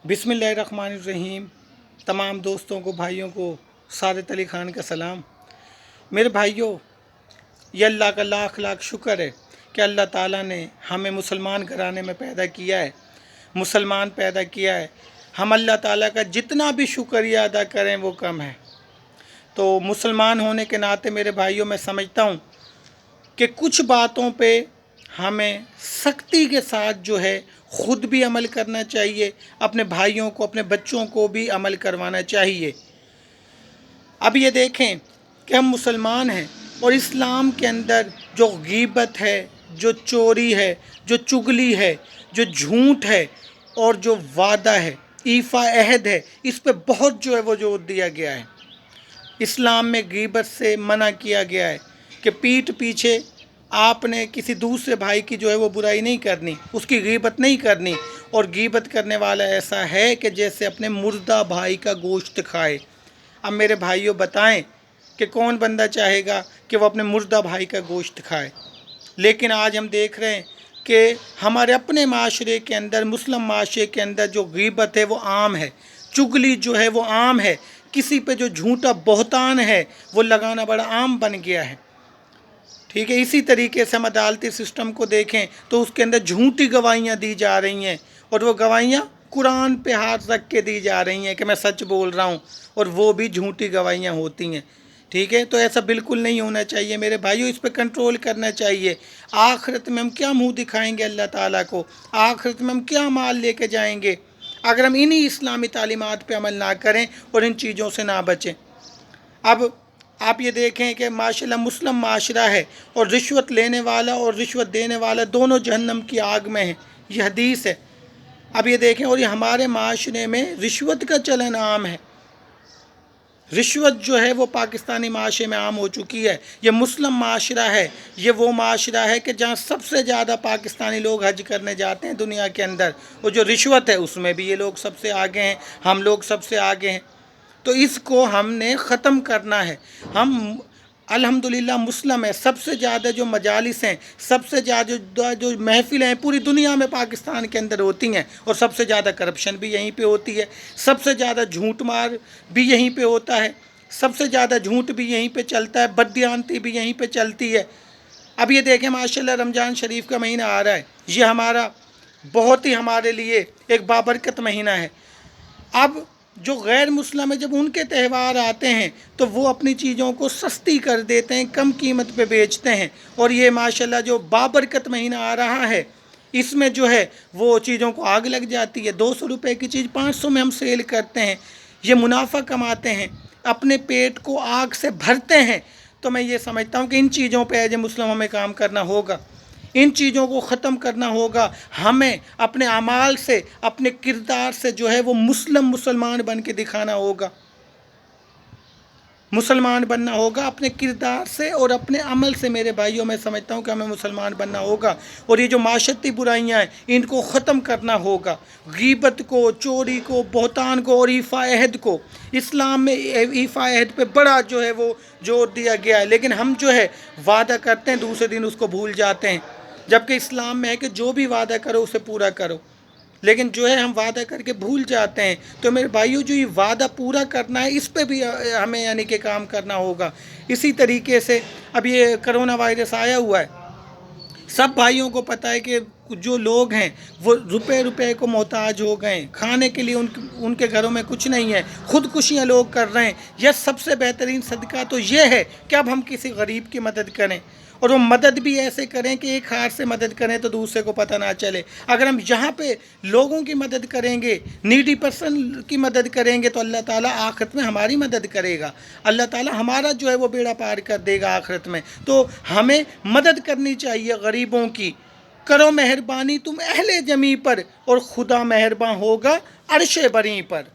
बिस्मिल्लाहिर्रहमानिर्रहीम। तमाम दोस्तों को, भाइयों को सादत अली ख़ान का सलाम। मेरे भाइयों, ये अल्लाह का लाख लाख शुक्र है कि अल्लाह ताला ने हमें मुसलमान घराने में पैदा किया है, मुसलमान पैदा किया है। हम अल्लाह ताला का जितना भी शुक्रिया अदा करें वो कम है। तो मुसलमान होने के नाते मेरे भाइयों, मैं समझता हूँ कि कुछ बातों पे हमें सख्ती के साथ जो है ख़ुद भी अमल करना चाहिए, अपने भाइयों को, अपने बच्चों को भी अमल करवाना चाहिए। अब ये देखें कि हम मुसलमान हैं और इस्लाम के अंदर जो गीबत है, जो चोरी है, जो चुगली है, जो झूठ है और जो वादा है, ईफ़ा अहद है, इस पे बहुत जो है वो जोर दिया गया है। इस्लाम में गीबत से मना किया गया है कि पीठ पीछे आपने किसी दूसरे भाई की जो है वो बुराई नहीं करनी, उसकी गीबत नहीं करनी। और गीबत करने वाला ऐसा है कि जैसे अपने मुर्दा भाई का गोश्त खाए। अब मेरे भाइयों बताएं कि कौन बंदा चाहेगा कि वो अपने मुर्दा भाई का गोश्त खाए। लेकिन आज हम देख रहे हैं कि हमारे अपने माशरे के अंदर, मुस्लिम माशरे के अंदर जो गीबत है वो आम है, चुगली जो है वो आम है, किसी पे जो झूठा बहतान है वो लगाना बड़ा आम बन गया है। ठीक है, इसी तरीके से हम अदालती सिस्टम को देखें तो उसके अंदर झूठी गवाहियाँ दी जा रही हैं और वो गवाहियाँ कुरान पे हाथ रख के दी जा रही हैं कि मैं सच बोल रहा हूँ, और वो भी झूठी गवाहियाँ होती हैं। ठीक है, तो ऐसा बिल्कुल नहीं होना चाहिए मेरे भाइयों, इस पे कंट्रोल करना चाहिए। आखिरत में हम क्या मुंह दिखाएंगे अल्लाह ताला को, आखिरत में हम क्या माल लेके जाएंगे अगर हम इन्हीं इस्लामी तालीमात पे अमल ना करें और इन चीज़ों से ना बचें। अब आप ये देखें कि माशाल्लाह मुस्लिम माशरा है और रिश्वत लेने वाला और रिश्वत देने वाला दोनों जहन्नम की आग में हैं, ये हदीस है। अब ये देखें, और ये हमारे माशरे में रिश्वत का चलन आम है। रिश्वत जो है वो पाकिस्तानी माशरे में आम हो चुकी है। ये मुस्लिम माशरा है, ये वो माशरा है कि जहाँ सबसे ज़्यादा पाकिस्तानी लोग हज करने जाते हैं दुनिया के अंदर, और जो रिश्वत है उसमें भी ये लोग सबसे आगे हैं, हम लोग सबसे आगे हैं। तो इसको हमने ख़त्म करना है। हम अल्हम्दुलिल्लाह मुस्लिम है, सबसे ज़्यादा जो मजालिस हैं, सबसे ज़्यादा जो महफ़िलें हैं पूरी दुनिया में पाकिस्तान के अंदर होती हैं, और सबसे ज़्यादा करप्शन भी यहीं पे होती है, सबसे ज़्यादा झूठ मार भी यहीं पे होता है, सबसे ज़्यादा झूठ भी यहीं पे चलता है, बददियानती भी यहीं पे चलती है। अब ये देखें माशाल्लाह रमज़ान शरीफ का महीना आ रहा है, ये हमारा बहुत ही हमारे लिए एक बाबरकत महीना है। अब जो गैर मुस्लिम है, जब उनके त्यौहार आते हैं तो वो अपनी चीज़ों को सस्ती कर देते हैं, कम कीमत पे बेचते हैं। और ये माशाल्लाह जो बाबरकत महीना आ रहा है, इसमें जो है वो चीज़ों को आग लग जाती है। 200 रुपये की चीज़ 500 में हम सेल करते हैं, ये मुनाफा कमाते हैं, अपने पेट को आग से भरते हैं। तो मैं ये समझता हूँ कि इन चीज़ों पर एज ए मुस्लिम हमें काम करना होगा, इन चीज़ों को ख़त्म करना होगा। हमें अपने अमाल से, अपने किरदार से जो है वो मुसलमान बन के दिखाना होगा, मुसलमान बनना होगा अपने किरदार से और अपने अमल से। मेरे भाइयों, मैं समझता हूँ कि हमें मुसलमान बनना होगा और ये जो माशरती बुराइयाँ हैं इनको ख़त्म करना होगा। गीबत को, चोरी को, बहतान को और ईफ़ा अहद को, इस्लाम में ईफ़ा अहद पे बड़ा जो है वो जोर दिया गया है। लेकिन हम जो है वादा करते हैं, दूसरे दिन उसको भूल जाते हैं, जबकि इस्लाम में है कि जो भी वादा करो उसे पूरा करो। लेकिन जो है हम वादा करके भूल जाते हैं। तो मेरे भाइयों, जो ये वादा पूरा करना है इस पे भी हमें यानी कि काम करना होगा। इसी तरीके से अब ये कोरोना वायरस आया हुआ है, सब भाइयों को पता है कि जो लोग हैं वो रुपए को मोहताज हो गए, खाने के लिए उनके घरों में कुछ नहीं है, ख़ुदकुशियाँ लोग कर रहे हैं। यह सबसे बेहतरीन सदका तो ये है कि अब हम किसी गरीब की मदद करें, और वो मदद भी ऐसे करें कि एक हाथ से मदद करें तो दूसरे को पता ना चले। अगर हम यहाँ पे लोगों की मदद करेंगे, नीडी पर्सन की मदद करेंगे, तो अल्लाह ताला आखिरत में हमारी मदद करेगा, अल्लाह ताला हमारा जो है वो बेड़ा पार कर देगा आखिरत में। तो हमें मदद करनी चाहिए गरीबों की। करो मेहरबानी तुम अहले जमी पर, और खुदा मेहरबान होगा अर्शे बरी पर।